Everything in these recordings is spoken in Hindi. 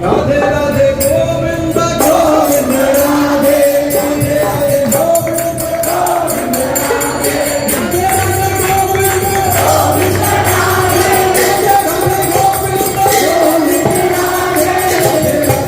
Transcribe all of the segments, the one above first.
राधे राधे गोविंद गोविंद राधे राधे राधे गोविंद गोविंद राधे राधे राधे गोविंद गोविंद राधे राधे राधे गोविंद गोविंद राधे राधे राधे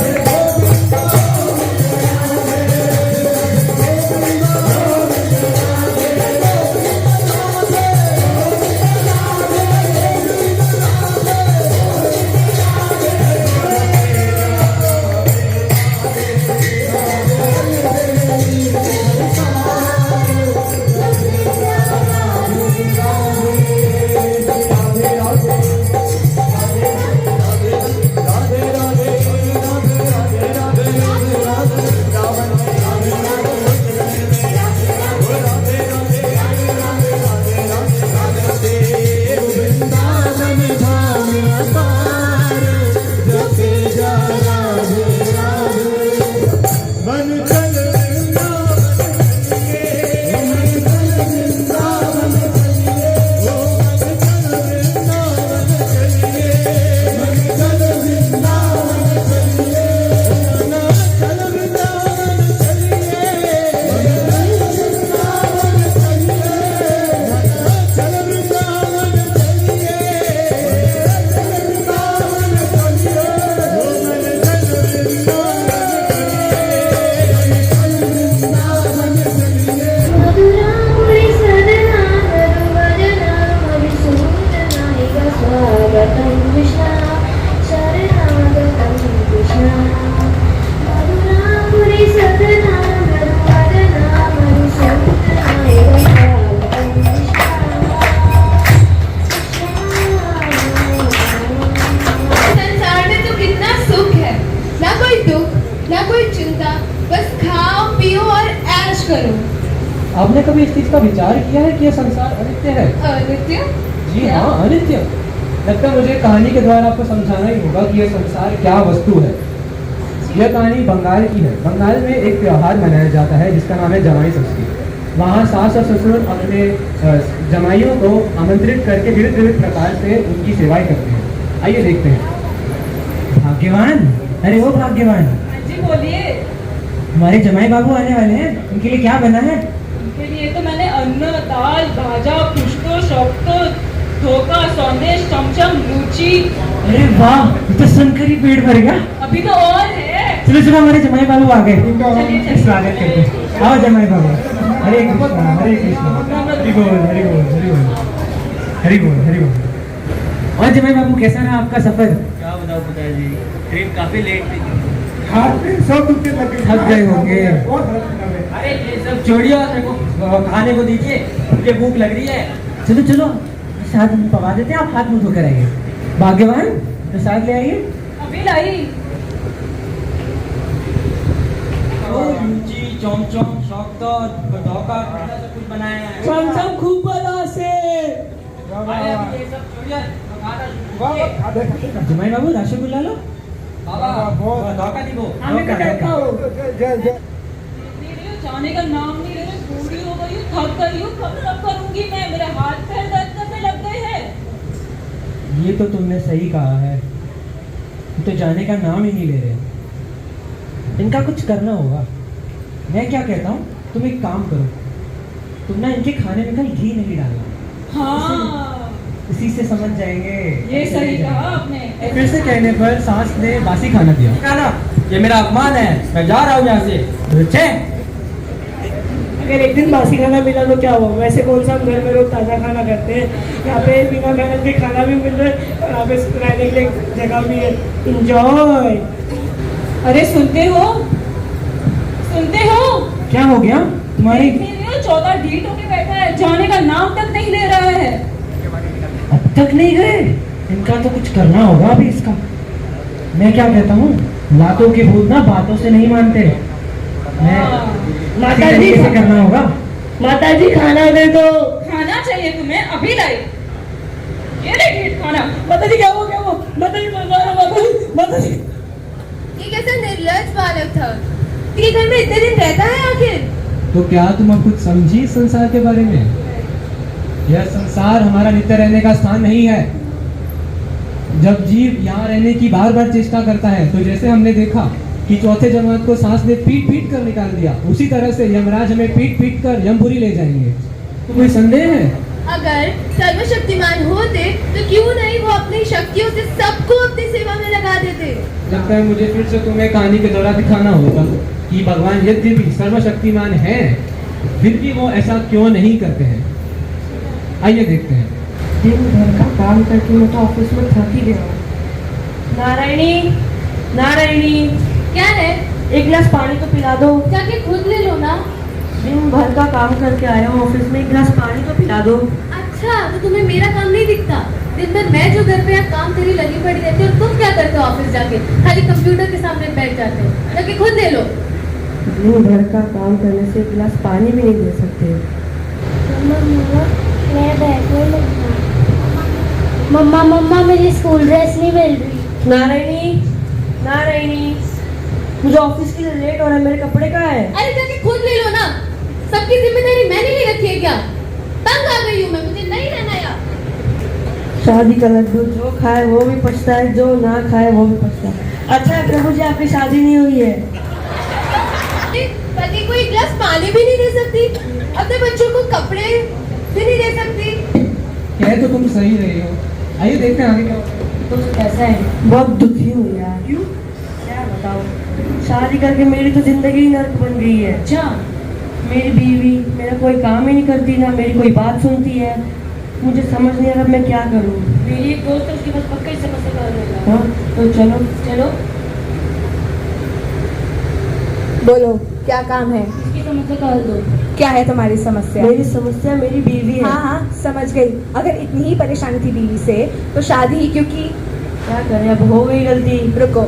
आपने कभी इस चीज का विचार किया है कि यह संसार अनित्य है? अनित्य? जी हाँ, अनित्य। लगता मुझे कहानी के द्वारा आपको समझाना ही होगा कि यह संसार क्या वस्तु है। यह कहानी बंगाल की है। बंगाल में एक त्योहार मनाया जाता है जिसका नाम है जमाई षष्ठी। वहाँ सास और ससुर अपने जमाइयों को आमंत्रित करके विविध विविध प्रकार से उनकी सेवाएं करते हैं। आइए देखते हैं। भाग्यवान, अरे वो भाग्यवान जी बोलिए। हमारे जमाई बाबू आने वाले हैं, उनके लिए क्या बना है? उनके लिए तो मैंने अन्न, दाल, भाजा, पुष्टो, शौक्तो, धोखा, संदेश, चमचम, लूची। अरे वाह, ये तो सुनकर ही पेट भर गया। अभी तो और है। चलो चलो, हमारे जमाई बाबू आ गए, चलिए, चलिए। स्वागत करते हैं। आओ जमाई बाबू। हरे कृष्णा हरे कृष्णा, हरि बोल हरि बोल हरि बोल हरि बोल हरि बोल। और जमाई बाबू, कैसा रहा आपका सफर? क्या बताओ पिताजी, ट्रेन काफी लेट थी। थक गए होंगे। अरे ये सब छोड़िए और मेरे को खाने को दीजिए, मुझे भूख लग रही है। चलो चलो, प्रसाद हम पवा देते हैं, आप हाथ मुंह धोकर आइए। भाग्यवान, प्रसाद ले आइए। अभी लाई। लूची, चमचम, शौक्तो, धोखा, सब कुछ बनाया है। चमचम खूब बना से। अरे अब ये सब छोड़िए, खाना शुरू जमाई बाबू, रसगुल्ला लो। बाबा धोखा दी वो। जाने का नाम नहीं ले रहे, पूरी हो गई हूँ, थक गई हूँ, कब करूंगी मैं? मेरे हाथ पैर दर्द करने लग गए हैं। ये तो तुमने सही कहा है, ये तो जाने का नाम ही नहीं ले रहे। इनका कुछ करना होगा। मैं क्या कहता हूँ, तुम एक काम करो, तुम ना इनके खाने में कल घी नहीं डालना। हाँ, इसी से समझ जाएंगे। ये सही कहा आपने। फिर से कहने पर सास ने बासी खाना दिया। खाना, ये मेरा अपमान है, मैं जा रहा हूँ यहाँ से। अगर एक दिन बासी खाना मिला तो क्या हुआ? वैसे कौन सा हम घर में रोज ताज़ा खाना करते हैं। यहाँ पे बिना मेहनत के खाना भी मिल रहा है और यहाँ पे रहने के लिए जगह भी है। इंजॉय। अरे सुनते हो, सुनते हो? क्या हो गया तुम्हारी? 14 ढीठ होके बैठा है, जाने का नाम तक नहीं ले रहा है। अब तक नहीं गए? इनका तो कुछ करना होगा अभी इसका। मैं क्या कहता हूँ, लातों के भूत ना बातों से नहीं मानते। मैं माता जी कैसे करना होगा? माता जी खाना दे दो। खाना चाहिए तुम्हें? अभी लाई। ये ले ढीठ खाना। माता जी क्या हो क्या हो? माता जी माता जी। ये कैसा निर्लज्ज बालक था? ये घर में इतने दिन रहता है आखिर? तो क्या तुम अब कुछ समझी इस संसार के बारे में? यह संसार हमारा नित्य रहने का स्थान नहीं है। जब जीव यहाँ रहने की बार बार चेष्टा करता है, तो जैसे हमने देखा कि चौथे जमात को सांस ने पीट पीट कर निकाल दिया, उसी तरह से यमराज हमें पीट पीट कर यमपुरी ले जाएंगे। तो कोई संदेह है? अगर सर्वशक्तिमान होते तो क्यों नहीं वो अपनी शक्तियों से सबको अपनी सेवा में लगा देते। लगता है मुझे फिर से तुम्हें कहानी के दौरान दिखाना होगा कि भगवान यद्यपि सर्वशक्तिमान हैं, फिर भी वो ऐसा क्यों नहीं करते हैं। आइए देखते हैं। दिन भर का काम करके मैं तो ऑफिस में थक ही गया हूँ। नारायणी, नारायणी, क्या है? एक गिलास पानी तो पिला दो। जाके खुद ले लो ना। दिन भर का काम करके आया हूँ ऑफिस में, एक गिलास पानी तो पिला दो। अच्छा, तो तुम्हें मेरा काम नहीं दिखता? दिन भर मैं जो घर पे यहाँ काम तेरी लगी पड़ी रहती है, और तुम क्या करते हो ऑफिस जाके? खाली कंप्यूटर के सामने बैठ जाते हो। जाके खुद ले लो। दिन भर का काम करने से एक गिलास पानी भी नहीं दे सकते। मम्मा मम्मा मेरी स्कूल ड्रेस नहीं मिल रही। नारायणी, नारायणी, मुझे ऑफिस के लिए लेट हो रहा है, मेरे कपड़े कहाँ है? अरे जाके खुद ले लो ना। सबकी जिम्मेदारी मैंने ले रखी है क्या? तंग आ गई हूँ मैं, मुझे नहीं रहना यहाँ। शादी का लड्डू जो खाए वो भी पछता है, जो ना खाए वो भी पछता है। अच्छा है प्रभु जी, आपकी शादी नहीं हुई है। पति को एक गिलास पानी भी नहीं दे सकती, अपने बच्चों को कपड़े भी नहीं दे सकती। कह तो तुम सही रही हो। आइए देखते हैं आगे क्या होता है। तो कैसा है? बहुत दुखी हूँ यार। क्यों? क्या बताओ, शादी करके मेरी तो जिंदगी ही नर्क बन गई है। अच्छा, मेरी बीवी मेरा कोई काम ही नहीं करती, ना मेरी कोई बात सुनती है। मुझे समझ नहीं आ रहा मैं क्या करूँ। मेरी एक दोस्त है, उसकी बस पक्का ही समस्या कर देगा। हाँ तो चलो चलो, बोलो क्या काम है? इसकी समस्या का हल दो। क्या है तुम्हारी समस्या? मेरी समस्या मेरी बीवी है। हाँ हाँ समझ गई। अगर इतनी ही परेशानी थी बीवी से तो शादी ही क्यों की? क्या करें, अब हो गई गलती। रुको,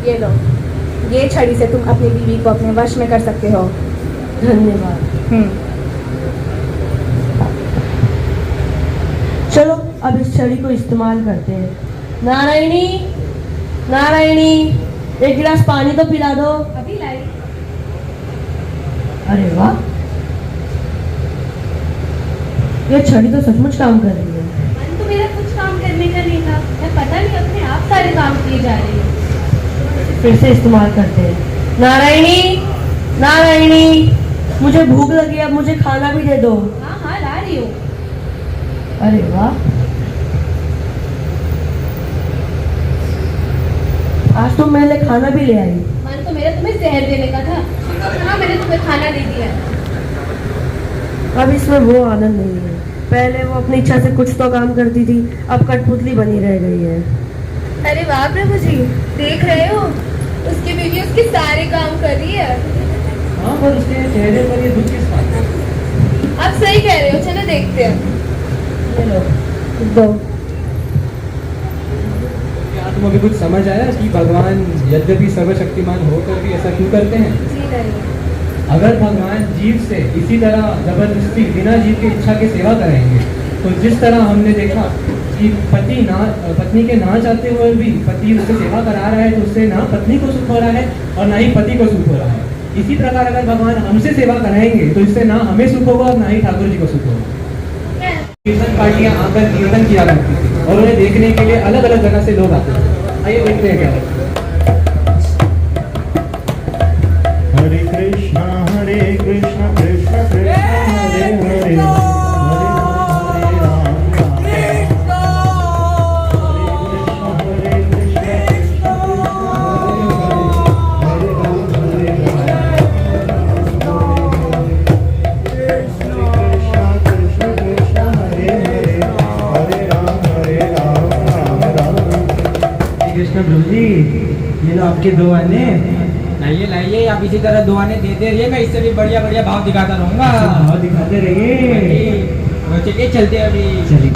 ये लो, ये छड़ी से तुम अपनी बीवी को अपने वश में कर सकते हो। धन्यवाद। चलो अब इस छड़ी को इस्तेमाल करते हैं। नारायणी, नारायणी, एक गिलास पानी तो पिला दो। अभी लाई। अरे वाह, ये छड़ी तो सचमुच काम कर रही है। मन तो मेरा कुछ काम करने का नहीं था, मैं पता नहीं अपने आप सारे काम किए जा रही हूँ। फिर से इस्तेमाल करते हैं। नारायणी, नारायणी, मुझे भूख लगी है, अब मुझे खाना भी दे दो। हाँ हाँ ला रही हूँ। अरे वाह, आज तो मैंने खाना भी ले आई। मन तो मेरा तुम्हें जहर देने का था। हाँ मैंने तुम्हें खाना दे दिया। अब इसमें वो आनंद नहीं है। पहले वो अपनी इच्छा से कुछ तो काम करती थी, अब कठपुतली बनी रह गई है। अरे वाह प्रभु जी, देख रहे हो उसकी बीवी उसके सारे काम कर रही है। हाँ, पर उसके चेहरे पर ये दुख किस बात का? आप सही कह रहे हो, चलो देखते हैं। ये लो, दो। क्या तुम अभी कुछ समझ आया कि भगवान यद्यपि सर्वशक्तिमान होकर भी ऐसा क्यों करते हैं? जी नहीं। अगर भगवान जीव से इसी तरह जबरदस्ती बिना जीव की इच्छा की सेवा करेंगे, तो जिस तरह हमने देखा कि पत्नी के ना चाहते हुए भी पति उससे सेवा करा रहा है, तो उससे ना पत्नी को सुख हो रहा है और ना ही पति को सुख हो रहा है। इसी प्रकार अगर भगवान हमसे सेवा कराएंगे तो इससे ना हमें सुख होगा और ना ही ठाकुर जी को सुख होगा। कीर्तन पार्टियां आकर कीर्तन किया करती थी और उन्हें देखने के लिए अलग अलग जगह से लोग आते थे। आइए देखते हैं क्या होता है। हरे कृष्णा कृष्ण कृष्ण हरे हरे हरे राम हरे कृष्ण कृष्ण कृष्ण हरे हरे हरे राम राम राम। कृष्ण प्रभु जी, ये लो आपके दो आने। लाइए लाइए, आप इसी तरह दो आने देते रहिए, मैं इससे भी बढ़िया बढ़िया भाव दिखाता रहूंगा। भाव दिखाते रहिए। चलिए चलते हैं अभी। चलिए।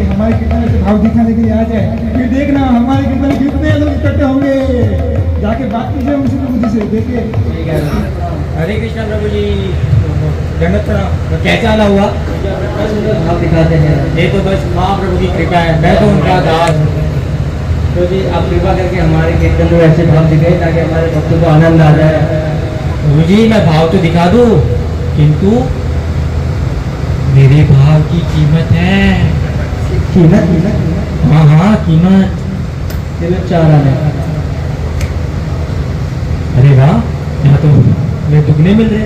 हमारे कीर्तन ऐसे भाव दिखाने के लिए आ जाए, फिर देखना हमारे कीर्तन कितने लोग इकट्ठे होंगे। जाके बात कीजिए उनसे, प्रभु जी से देखिए। हरे कृष्ण प्रभु जी, जगत कैसा आना हुआ? भाव दिखाते हैं। ये तो बस महाप्रभु की कृपा है, मैं तो उनका दास। तो जी आप कृपा करके हमारे कीर्तन को ऐसे भाव दिखाए ताकि हमारे भक्तों को आनंद आ जाए। गुरुजी मैं भाव तो दिखा दूं, किंतु मेरे भाव की कीमत है। कीमत हाँ हाँ कीमत। चलो 4 आने। अरे वाह, यहाँ तो मेरे दुगने मिल रहे।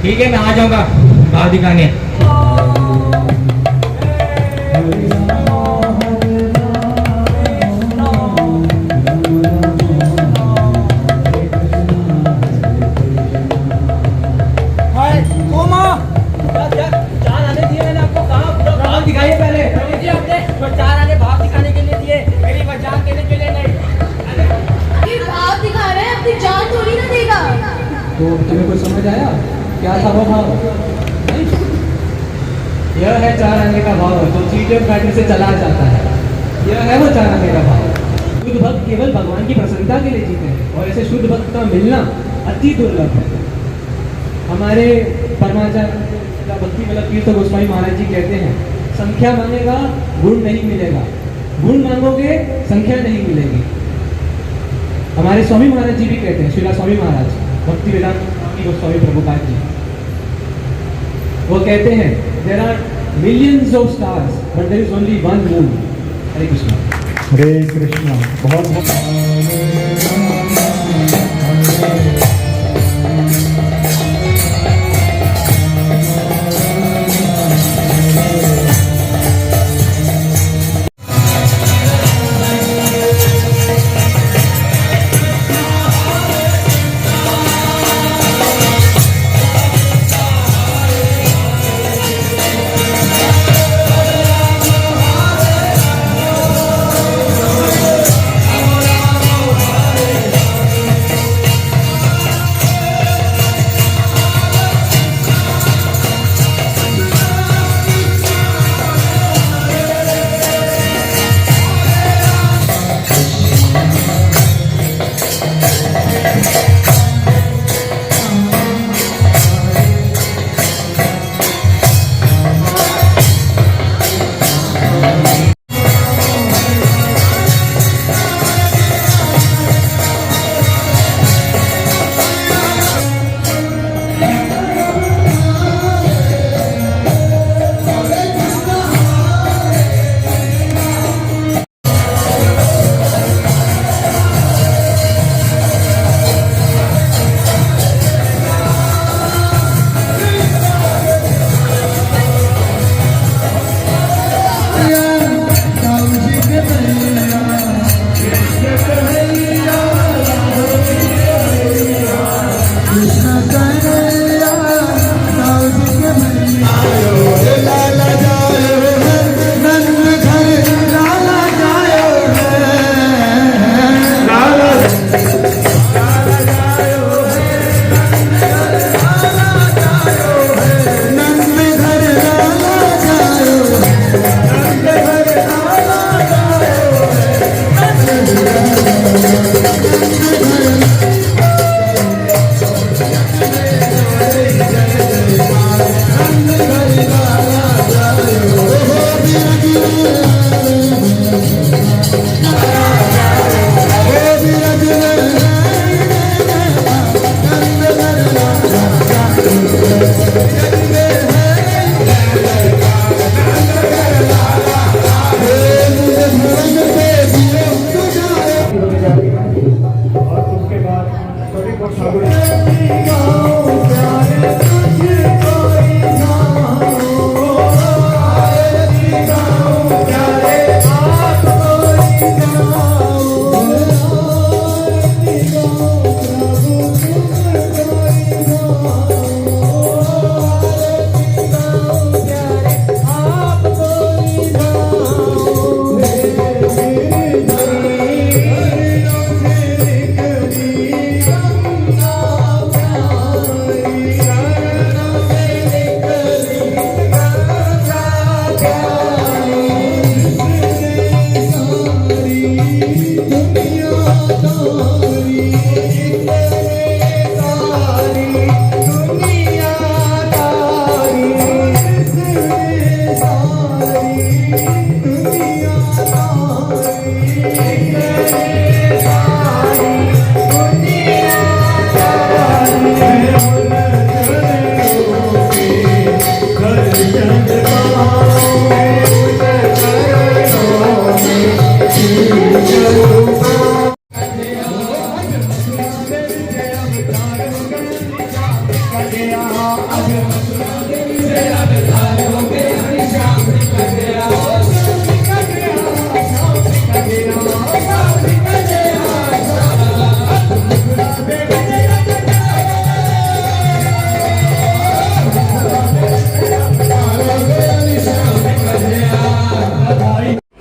ठीक है मैं आ जाऊंगा भाव दिखाने। दिखाइए पहले। चार आने भाव दिखाने के लिए दिए, मेरी जान देने के लिए नहीं। ये भाव दिखा रहे हैं, अपनी जान थोड़ी ना देगा। तो तुम्हें कुछ समझ आया क्या था वो भाव? नहीं? यह है 4 आने का भाव जो चीजें बैठने से चला जाता है। यह है वो 4 आने का भाव। शुद्ध भक्त केवल भगवान की प्रसन्नता के लिए जीते हैं और ऐसे शुद्ध भक्त का मिलना अति दुर्लभ है। हमारे परमाचार्य भक्ति वल्लभ तीर्थ गोस्वामी महाराज जी कहते हैं, संख्या मांगेगा गुण नहीं मिलेगा, गुण मांगोगे संख्या नहीं मिलेगी। हमारे स्वामी महाराज जी भी कहते हैं, श्रीला स्वामी महाराज भक्ति वेदांत स्वामी गोस्वामी प्रभुपाद जी, वो कहते हैं there are millions of stars but there is only one moon. Hare Krishna. Hare Krishna. बहुत Hare तो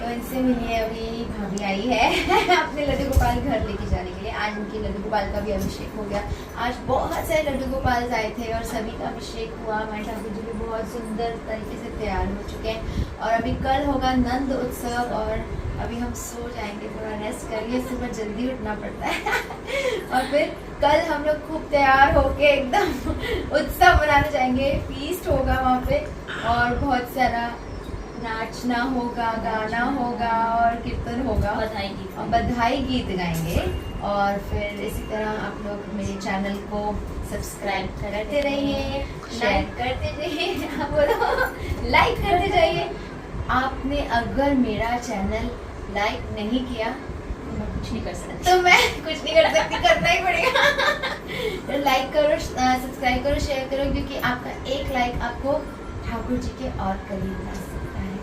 इनसे मिलिए, अभी भाभी आई है अपने लड्डू गोपाल घर लेके जाने के लिए। आज उनके लड्डू गोपाल का भी अभिषेक हो गया। आज बहुत सारे लड्डू गोपाल आए थे और सभी का अभिषेक हुआ। हमारे ठाकुर जी भी बहुत सुंदर तरीके से तैयार हो चुके हैं और अभी कल होगा नंद उत्सव और अभी हम सो जाएंगे, थोड़ा रेस्ट करिए, सुबह जल्दी उठना पड़ता है और फिर कल हम लोग खूब तैयार होके एकदम उत्सव मनाने जाएंगे। फीस्ट होगा वहाँ पे और बहुत सारा नाचना होगा, गाना होगा और कीर्तन होगा, बधाई गीत गाएंगे। और फिर इसी तरह आप लोग मेरे चैनल को सब्सक्राइब करते रहिए, शेयर करते जाइए, आप बोलो लाइक करते जाइए। आपने अगर मेरा चैनल लाइक नहीं किया तो मैं कुछ नहीं कर सकती, तो मैं कुछ नहीं कर सकती, करना ही पड़ेगा। तो लाइक करो, सब्सक्राइब करो, शेयर करो, क्योंकि आपका एक लाइक आपको ठाकुर जी के और करीब ला सकता है।